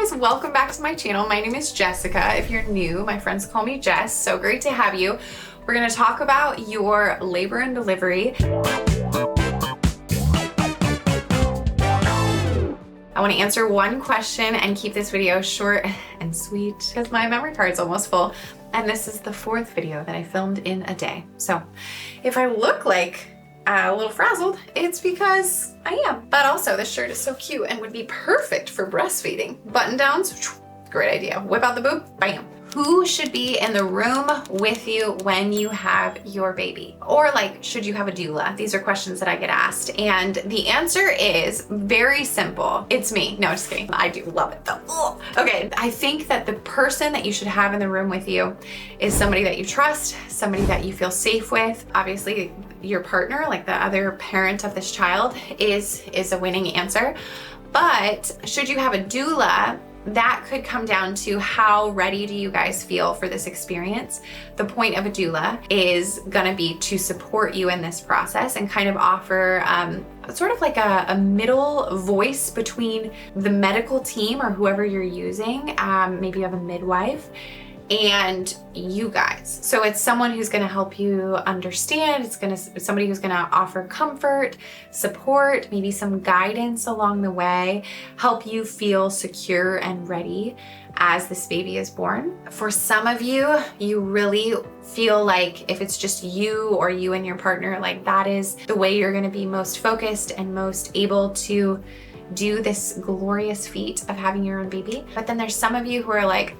guys, welcome back to my channel. My name is Jessica. If you're new, my friends call me Jess. So great to have you. We're gonna talk about your labor and delivery. I want to answer one question and keep this video short and sweet because my memory card's almost full. And this is the fourth video that I filmed in a day. So if I look like a little frazzled, it's because I am. But also this shirt is so cute and would be perfect for breastfeeding. Button downs, great idea. Whip out the boob, bam. Who should be in the room with you when you have your baby? Or like, should you have a doula? These are questions that I get asked. And the answer is very simple. It's me. No, just kidding. I do love it though. Ugh. Okay, I think that the person that you should have in the room with you is somebody that you trust, somebody that you feel safe with. Obviously, your partner, like the other parent of this child, is a winning answer. But should you have a doula, that could come down to how ready do you guys feel for this experience. The point of a doula is gonna be to support you in this process and kind of offer sort of like a middle voice between the medical team or whoever you're using. Maybe you have a midwife and you guys. So it's someone who's gonna help you understand. It's somebody who's gonna offer comfort, support, maybe some guidance along the way, help you feel secure and ready as this baby is born. For some of you, you really feel like if it's just you or you and your partner, like that is the way you're gonna be most focused and most able to do this glorious feat of having your own baby. But then there's some of you who are like,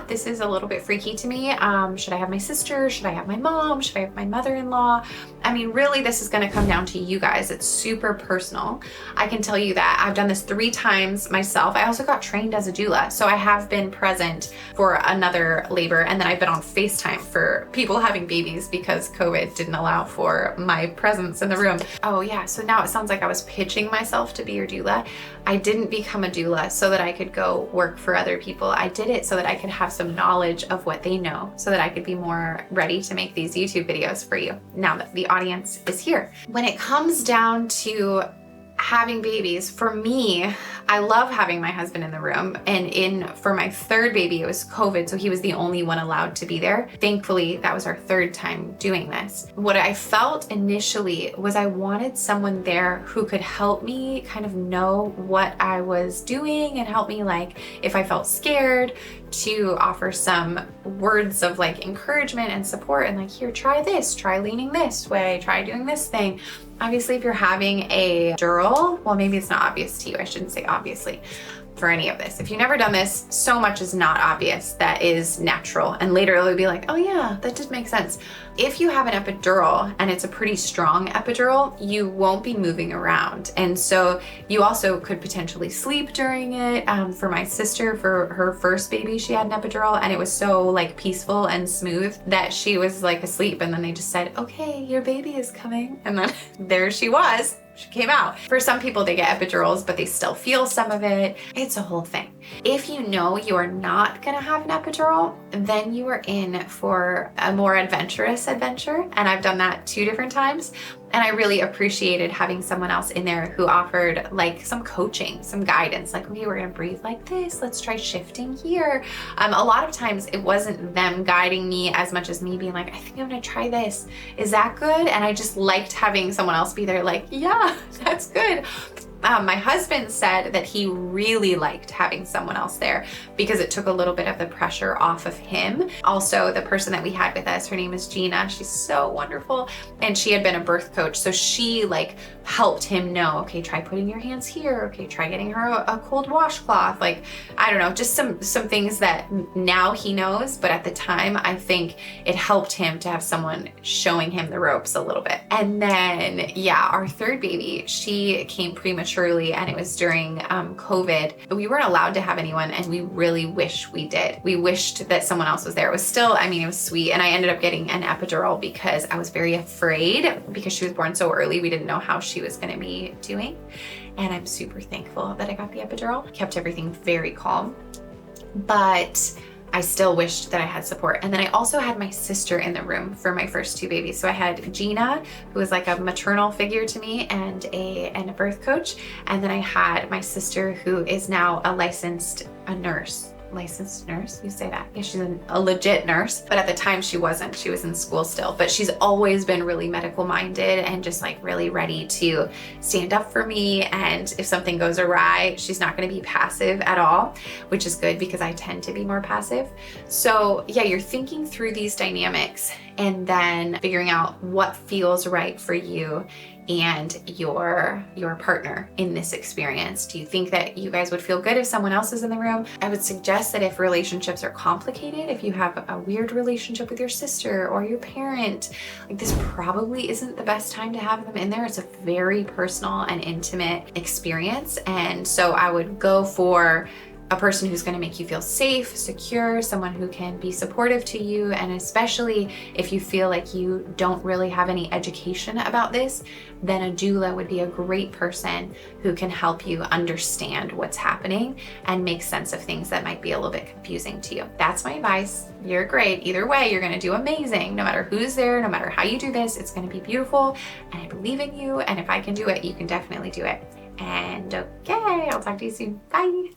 this is a little bit freaky to me. Should I have my sister? Should I have my mom? Should I have my mother-in-law? I mean, really, this is gonna come down to you guys. It's super personal. I can tell you that I've done this 3 times myself. I also got trained as a doula. So I have been present for another labor, and then I've been on FaceTime for people having babies because COVID didn't allow for my presence in the room. Oh yeah, so now it sounds like I was pitching myself to be your doula. I didn't become a doula so that I could go work for other people. I did it so that I could have some knowledge of what they know so that I could be more ready to make these YouTube videos for you now that the audience is here. When it comes down to having babies, for me, I love having my husband in the room, and for my third baby, it was COVID, so he was the only one allowed to be there. Thankfully, that was our 3rd time doing this. What I felt initially was I wanted someone there who could help me kind of know what I was doing and help me, like if I felt scared, to offer some words of like encouragement and support and like, here, try this, try leaning this way, try doing this thing. Obviously, if you're having a epidural, well, maybe it's not obvious to you. I shouldn't say obviously for any of this. If you've never done this, so much is not obvious that is natural. And later it'll be like, oh yeah, that did make sense. If you have an epidural and it's a pretty strong epidural, you won't be moving around. And so you also could potentially sleep during it. For my sister, for her first baby, she had an epidural and it was so like peaceful and smooth that she was like asleep. And then they just said, okay, your baby is coming. And then there she was. She came out. For some people, they get epidurals, but they still feel some of it. It's a whole thing. If you know you are not gonna have an epidural, then you are in for a more adventurous adventure. And I've done that 2 different times. And I really appreciated having someone else in there who offered like some coaching, some guidance, like, okay, we're gonna breathe like this. Let's try shifting here. A lot of times it wasn't them guiding me as much as me being like, I think I'm gonna try this. Is that good? And I just liked having someone else be there like, yeah, that's good. My husband said that he really liked having someone else there because it took a little bit of the pressure off of him. Also, the person that we had with us, her name is Gina. She's so wonderful. And she had been a birth coach. So she like helped him know, okay, try putting your hands here. Okay, try getting her a cold washcloth. Like, I don't know, just some things that now he knows. But at the time, I think it helped him to have someone showing him the ropes a little bit. And then, yeah, our 3rd baby, she came prematurely and it was during COVID. We weren't allowed to have anyone and we really wish we did. We wished that someone else was there. It was still, I mean, it was sweet. And I ended up getting an epidural because I was very afraid because she was born so early. We didn't know how she was gonna be doing. And I'm super thankful that I got the epidural. Kept everything very calm. But I still wished that I had support. And then I also had my sister in the room for my first 2 babies. So I had Gina, who was like a maternal figure to me, and a birth coach. And then I had my sister, who is now a licensed nurse. Licensed nurse, you say that? Yeah, she's a legit nurse, but at the time she wasn't. She was in school still, but she's always been really medical minded and just like really ready to stand up for me. And if something goes awry, she's not going to be passive at all, which is good because I tend to be more passive. So yeah, you're thinking through these dynamics and then figuring out what feels right for you and your partner in this experience. Do you think that you guys would feel good if someone else is in the room? I would suggest that if relationships are complicated, if you have a weird relationship with your sister or your parent, like this probably isn't the best time to have them in there. It's a very personal and intimate experience. And so I would go for a person who's going to make you feel safe, secure, someone who can be supportive to you. And especially if you feel like you don't really have any education about this, then a doula would be a great person who can help you understand what's happening and make sense of things that might be a little bit confusing to you. That's my advice. You're great. Either way, you're going to do amazing. No matter who's there, no matter how you do this, it's going to be beautiful. And I believe in you. And if I can do it, you can definitely do it. And okay, I'll talk to you soon. Bye.